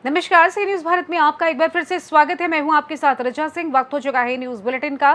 नमस्कार, सी न्यूज भारत में आपका एक बार फिर से स्वागत है। मैं हूं आपके साथ रजा सिंह। वक्त हो चुका है न्यूज बुलेटिन का।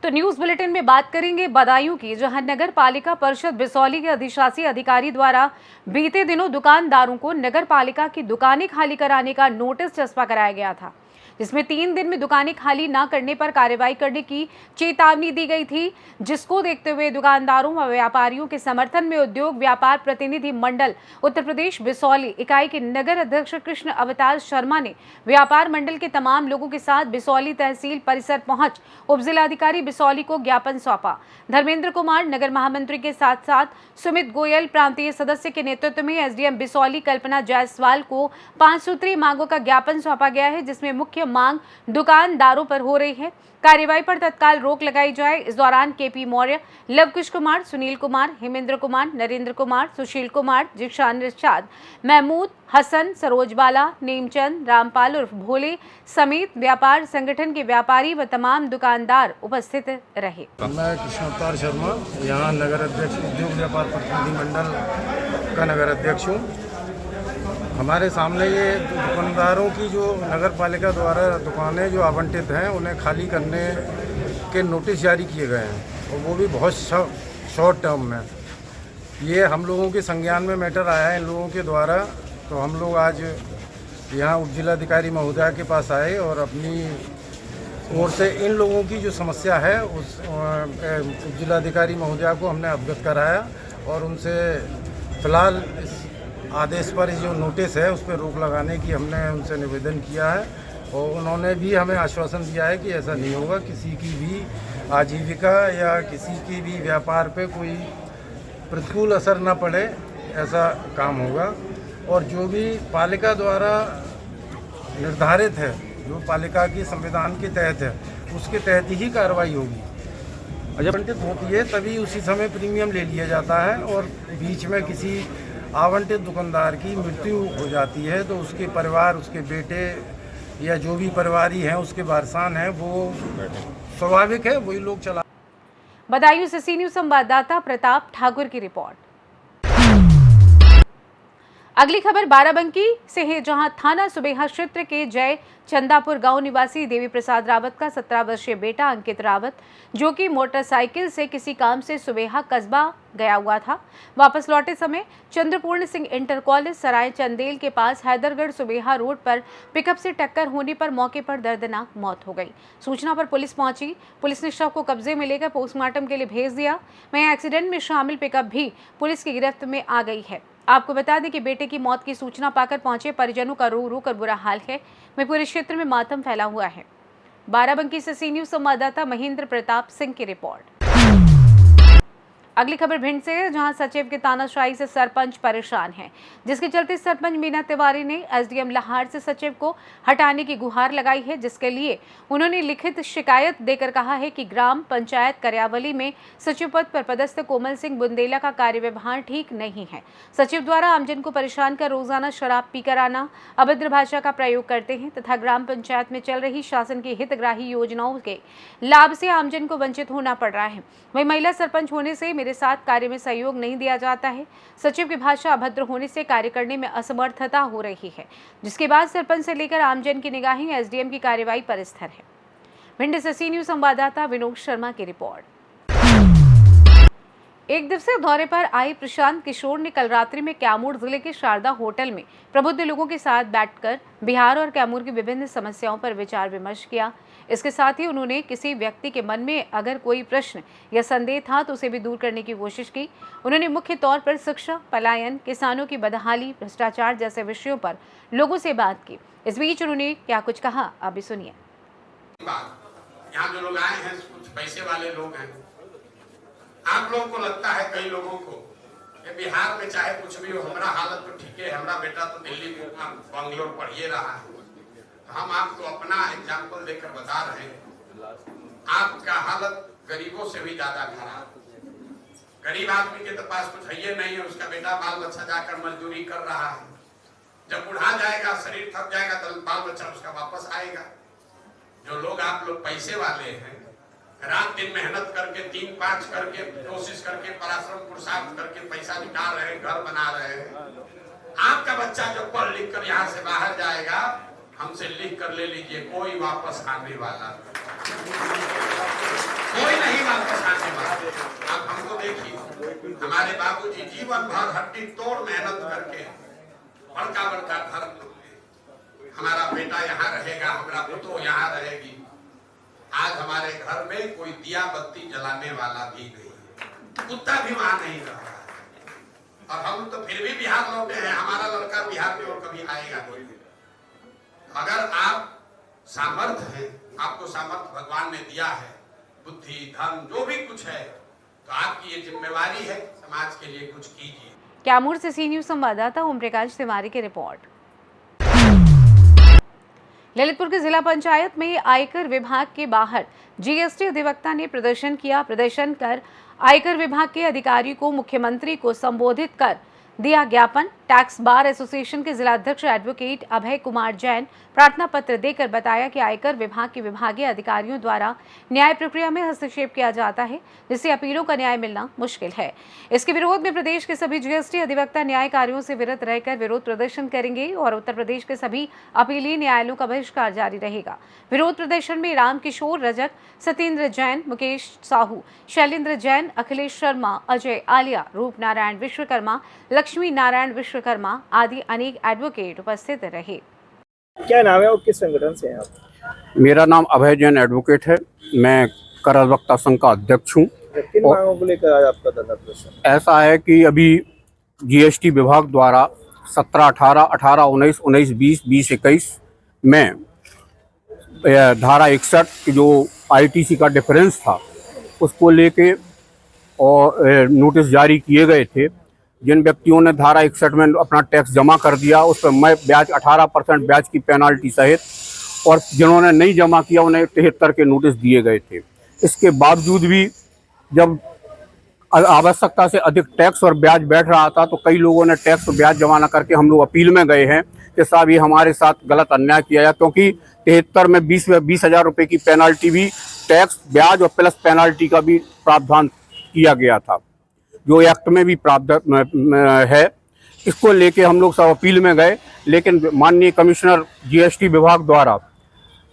तो न्यूज बुलेटिन में बात करेंगे बदायूं की, जहां नगर पालिका परिषद बिसौली के अधिशासी अधिकारी द्वारा बीते दिनों दुकानदारों को नगर पालिका की दुकानें खाली कराने का नोटिस चस्पा कराया गया था, जिसमें 3 दिन में दुकानें खाली न करने पर कार्रवाई करने की चेतावनी दी गई थी। जिसको देखते हुए दुकानदारों व व्यापारियों के समर्थन में उद्योग व्यापार प्रतिनिधि मंडल उत्तर प्रदेश बिसौली इकाई के नगर अध्यक्ष कृष्ण अवतार शर्मा ने व्यापार मंडल के तमाम लोगों के साथ बिसौली तहसील परिसर पहुंच उपजिलाधिकारी बिसौली को ज्ञापन सौंपा। धर्मेंद्र कुमार नगर महामंत्री के साथ साथ सुमित गोयल प्रांतीय सदस्य के नेतृत्व में एसडीएम बिसौली कल्पना जायसवाल को 5 सूत्रीय मांगों का ज्ञापन सौंपा गया है, जिसमें मुख्य मांग दुकानदारों पर हो रही है। कार्यवाही पर तत्काल रोक लगाई जाए। इस दौरान केपी मौर्य, लवकुश कुमार, सुनील कुमार, हेमेंद्र कुमार, नरेंद्र कुमार, सुशील कुमार, जिशान इरशाद, महमूद हसन, सरोज बाला, नेमचंद, रामपाल उर्फ भोले समेत व्यापार संगठन के व्यापारी व तमाम दुकानदार उपस्थित रहे। मैं कृष्ण अवतार शर्मा, यहाँ नगर अध्यक्ष उद्योग व्यापार प्रतिनिधि मंडल का नगर अध्यक्ष हूँ। हमारे सामने ये दुकानदारों की जो नगर पालिका द्वारा दुकानें जो आवंटित हैं उन्हें खाली करने के नोटिस जारी किए गए हैं, और वो भी बहुत शॉर्ट टर्म में। ये हम लोगों के संज्ञान में मैटर आया है इन लोगों के द्वारा, तो हम लोग आज यहाँ उपजिलाधिकारी महोदया के पास आए और अपनी ओर से इन लोगों की जो समस्या है उस उपजिलाधिकारी महोदया को हमने अवगत कराया, और उनसे फ़िलहाल इस आदेश पर जो नोटिस है उस पर रोक लगाने की हमने उनसे निवेदन किया है, और उन्होंने भी हमें आश्वासन दिया है कि ऐसा नहीं होगा, किसी की भी आजीविका या किसी की भी व्यापार पे कोई प्रतिकूल असर न पड़े, ऐसा काम होगा। और जो भी पालिका द्वारा निर्धारित है, जो पालिका की संविधान के तहत है, उसके तहत ही कार्रवाई होगी। आवंटित होती है तभी उसी समय प्रीमियम ले लिया जाता है, और बीच में किसी आवंटित दुकानदार की मृत्यु हो जाती है तो उसके परिवार, उसके बेटे या जो भी परिवारी हैं, उसके वारसान हैं, वो स्वाभाविक है वही लोग चला। बदायूं से सी न्यूज संवाददाता प्रताप ठाकुर की रिपोर्ट। अगली खबर बाराबंकी से है, जहां थाना सुबेहा क्षेत्र के जय चंदापुर गांव निवासी देवी प्रसाद रावत का 17 वर्षीय बेटा अंकित रावत, जो कि मोटरसाइकिल से किसी काम से सुबेहा कस्बा गया हुआ था, वापस लौटे समय चंद्रपूर्ण सिंह इंटर कॉलेज सराय चंदेल के पास हैदरगढ़ सुबेहा रोड पर पिकअप से टक्कर होने पर मौके पर दर्दनाक मौत हो गई। सूचना पर पुलिस पहुंची। पुलिस ने शव को कब्जे में लेकर पोस्टमार्टम के लिए भेज दिया। वहीं एक्सीडेंट में शामिल पिकअप भी पुलिस की गिरफ्त में आ गई है। आपको बता दें कि बेटे की मौत की सूचना पाकर पहुंचे परिजनों का रो रो कर बुरा हाल है। वहीं पूरे क्षेत्र में मातम फैला हुआ है। बाराबंकी से सी न्यूज संवाददाता महेंद्र प्रताप सिंह की रिपोर्ट। अगली खबर भिंड से है, जहां सचिव के तानाशाही से सरपंच परेशान है, जिसके चलते सरपंच मीना तिवारी ने एसडीएम लाहार से सचिव को हटाने की गुहार लगाई है, जिसके लिए उन्होंने लिखित शिकायत देकर कहा है कि ग्राम पंचायत कर्यावली में सचिव पद पर पदस्थ कोमल सिंह बुंदेला का कार्यव्यवहार ठीक नहीं है। सचिव द्वारा आमजन को परेशान कर रोजाना शराब पीकर आना, अभद्र भाषा का प्रयोग करते हैं तथा ग्राम पंचायत में चल रही शासन की हितग्राही योजनाओं के लाभ से आमजन को वंचित होना पड़ रहा है। वही महिला सरपंच होने से मेरे साथ कार्य में सहयोग नहीं दिया जाता है। सचिव की भाषा अभद्र होने से कार्य करने में असमर्थता हो रही है, जिसके बाद सरपंच से लेकर आमजन की निगाहें एसडीएम की कार्यवाही पर स्थिर है। भिंड से सी न्यूज संवाददाता विनोद शर्मा की रिपोर्ट। एक दिवसीय दौरे पर आए प्रशांत किशोर ने कल रात्रि में कैमूर जिले के शारदा होटल में प्रबुद्ध लोगों के साथ बैठकर बिहार और कैमूर की विभिन्न समस्याओं पर विचार विमर्श किया। इसके साथ ही उन्होंने किसी व्यक्ति के मन में अगर कोई प्रश्न या संदेह था तो उसे भी दूर करने की कोशिश की। उन्होंने मुख्य तौर पर शिक्षा, पलायन, किसानों की बदहाली, भ्रष्टाचार जैसे विषयों पर लोगों से बात की। इस बीच उन्होंने क्या कुछ कहा, अभी सुनिए। यहाँ जो लोग आए हैं कुछ पैसे वाले लोग हैं। आप लोगों को लगता है, कई लोगों को, कि बिहार में चाहे कुछ भी हो, हमारा हालत तो ठीक है, हमारा बेटा तो दिल्ली में बंगलोर पढ़िए रहा है। हम आपको अपना एग्जाम्पल देकर बता रहे हैं, आपका हालत गरीबों से भी ज्यादा खराब। गरीब आदमी के तो पास कुछ है नहीं है, उसका बेटा बाल बच्चा जाकर मजदूरी कर रहा है। जब बुढ़ा जाएगा, शरीर थक जाएगा, तो बाल बच्चा उसका वापस आएगा। जो लोग आप लोग पैसे वाले हैं, रात दिन मेहनत करके 3-5 करके कोशिश करके परिश्रम पुरुषार्थ करके पैसा निकाल रहे हैं, घर बना रहे हैं, आपका बच्चा जब पढ़ लिख कर यहाँ से बाहर जाएगा, हमसे लिख कर ले लीजिए, कोई वापस आने वाला कोई नहीं वापस आने वाला। आप हमको देखिए, हमारे बाबूजी जीवन भर हड्डी तोड़ मेहनत करके बड़का बड़का घर में, हमारा बेटा यहाँ रहेगा, हमारा पुतो यहाँ रहेगी। आज हमारे घर में कोई दिया बत्ती जलाने वाला भी नहीं है, कुत्ता भी वहां नहीं रह रहा है। और हम तो फिर भी बिहार लौटे हैं, हमारा लड़का बिहार में और कभी आएगा नहीं। अगर आप सामर्थ्य है, आपको सामर्थ्य भगवान ने दिया है, बुद्धि धन जो भी कुछ है, तो आपकी ये जिम्मेवारी है, समाज के लिए कुछ कीजिए। कैमूर से सी न्यूज संवाददाता ओम प्रकाश तिवारी की रिपोर्ट। ललितपुर के जिला पंचायत में आयकर विभाग के बाहर जीएसटी अधिवक्ता ने प्रदर्शन किया। प्रदर्शन कर आयकर विभाग के अधिकारी को मुख्यमंत्री को संबोधित कर दिया ज्ञापन। टैक्स बार एसोसिएशन के जिला अध्यक्ष एडवोकेट अभय कुमार जैन प्रार्थना पत्र देकर बताया कि आयकर विभाग के विभागीय अधिकारियों द्वारा न्याय प्रक्रिया में हस्तक्षेप किया जाता है, जिससे अपीलों का न्याय मिलना मुश्किल है। इसके विरोध में प्रदेश के सभी जीएसटी अधिवक्ता न्याय कार्यों से विरत रहकर विरोध प्रदर्शन करेंगे और उत्तर प्रदेश के सभी अपीलीय न्यायालयों का बहिष्कार जारी रहेगा। विरोध प्रदर्शन में रामकिशोर रजक, सत्येंद्र जैन, मुकेश साहू, शैलेंद्र जैन, अखिलेश शर्मा, अजय आलिया, रूप नारायण विश्वकर्मा, लक्ष्मी नारायण विश्वकर्मा आदि अनेक एडवोकेट उपस्थित रहे। क्या नाम है और किस संगठन से हैं आप? मेरा नाम अभय जैन एडवोकेट है। मैं कर अधिवक्ता संघ का अध्यक्ष हूँ। किन मांगों को लेकर आज आपका धरना प्रदर्शन? ऐसा है कि अभी जीएसटी विभाग द्वारा 17, 18, 18, 19, 19, 20, 20, 21 में धारा 61 की जो आईटीसी का डिफरेंस था उसको लेके और नोटिस जारी किए गए थे। जिन व्यक्तियों ने धारा 61 में अपना टैक्स जमा कर दिया उस पर मैं ब्याज 18% ब्याज की पेनाल्टी सहित, और जिन्होंने नहीं जमा किया उन्हें 73 के नोटिस दिए गए थे। इसके बावजूद भी जब आवश्यकता से अधिक टैक्स और ब्याज बैठ रहा था तो कई लोगों ने टैक्स और ब्याज जमा न करके हम लोग अपील में गए हैं कि साहब ये हमारे साथ गलत अन्याय किया जाए, क्योंकि 73 में 20,000 रुपये की पेनाल्टी भी टैक्स ब्याज और प्लस पेनाल्टी का भी प्रावधान किया गया था, जो एक्ट में भी प्रावधान है। इसको लेके हम लोग सब अपील में गए, लेकिन माननीय कमिश्नर जीएसटी विभाग द्वारा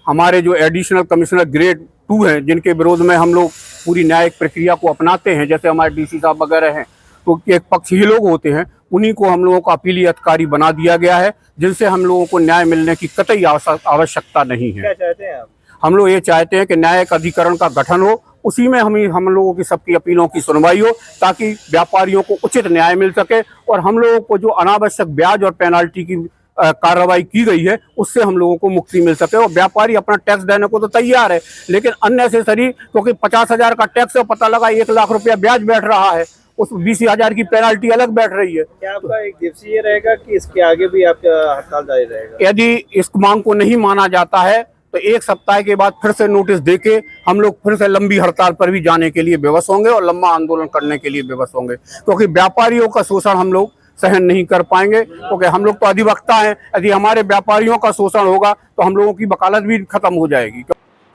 हमारे जो एडिशनल कमिश्नर ग्रेड 2 हैं, जिनके विरोध में हम लोग पूरी न्यायिक प्रक्रिया को अपनाते हैं, जैसे हमारे डीसी साहब वगैरह हैं, तो एक पक्ष ही लोग होते हैं, उन्हीं को हम लोगों को अपीली अधिकारी बना दिया गया है, जिनसे हम लोगों को न्याय मिलने की कतई आवश्यकता नहीं है। क्या चाहते हैं आप? हम लोग ये चाहते हैं कि न्यायिक अधिकरण का गठन हो, उसी में हम लोगों की सबकी अपीलों की सुनवाई हो, ताकि व्यापारियों को उचित न्याय मिल सके और हम लोगों को जो अनावश्यक ब्याज और पेनाल्टी की कार्रवाई की गई है उससे हम लोगों को मुक्ति मिल सके। और व्यापारी अपना टैक्स देने को तो तैयार है, लेकिन अननेसेसरी, क्योंकि 50,000 का टैक्स है, पता लगा 1 लाख रुपया ब्याज बैठ रहा है, उस 20,000 की पेनाल्टी अलग बैठ रही है। क्या आपका एक दिवसीय रहेगा कि इसके आगे भी आपका हड़ताल जारी रहेगा? यदि इस मांग को नहीं माना जाता है तो 1 सप्ताह के बाद फिर से नोटिस देके हम लोग फिर से लंबी हड़ताल पर भी जाने के लिए विवश होंगे और लंबा आंदोलन करने के लिए विवश होंगे, क्योंकि व्यापारियों का शोषण हम लोग सहन नहीं कर पाएंगे, क्योंकि हम लोग तो अधिवक्ता हैं। यदि हमारे व्यापारियों का शोषण होगा तो हम लोगों की वकालत भी खत्म हो जाएगी।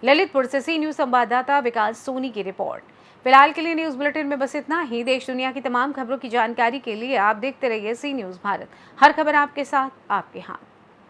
ललितपुर से सी न्यूज संवाददाता विकास सोनी की रिपोर्ट। फिलहाल के लिए न्यूज बुलेटिन में बस इतना ही। देश दुनिया की तमाम खबरों की जानकारी के लिए आप देखते रहिए सी न्यूज भारत। हर खबर आपके साथ, आपके हाथ।